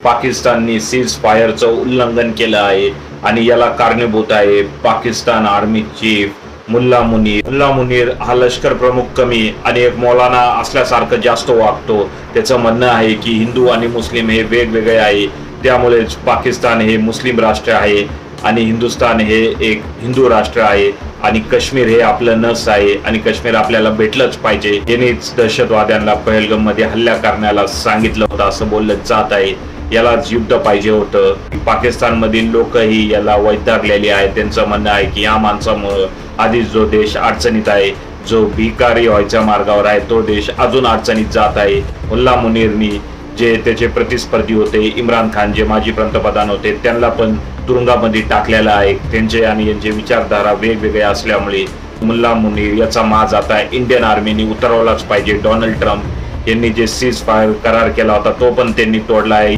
पाकिस्तानने सीज फायरचं उल्लंघन केलं आहे आणि याला कारणीभूत आहे पाकिस्तान आर्मी चीफ मुल्ला मुनीर हा लष्कर प्रमुख कमी आणि एक मौलाना असल्यासारखं जास्त वागतो. त्याचं म्हणणं आहे की हिंदू आणि मुस्लिम हे वेगवेगळे आहे, त्यामुळेच पाकिस्तान हे मुस्लिम राष्ट्र आहे आणि हिंदुस्थान हे एक हिंदू राष्ट्र आहे आणि काश्मीर हे आपलं नस आहे आणि काश्मीर आपल्याला भेटलंच पाहिजे. यांनीच दहशतवाद्यांना पहलगाम मध्ये हल्ला करण्याला सांगितलं होतं असं बोललं जात आहे. यालाच युद्ध पाहिजे होतं. पाकिस्तान मधील लोकही याला वैतागलेली आहेत. त्यांचं म्हणणं आहे की या माणसामुळे आधीच जो देश अडचणीत आहे, जो भिकारी व्हायच्या मार्गावर आहे, तो देश अजून अडचणीत जात आहे. मुल्ला मुनीरनी जे त्याचे प्रतिस्पर्धी होते इम्रान खान जे माजी पंतप्रधान होते त्यांना पण तुरुंगामध्ये टाकलेला आहे. त्यांचे आणि यांचे विचारधारा वेगवेगळे असल्यामुळे मुल्ला मुनीर याचा माज आता इंडियन आर्मीने उतरवलाच पाहिजे. डोनाल्ड ट्रम्प यांनी जे सीज फायर करार केला होता तो पण त्यांनी तोडला आहे.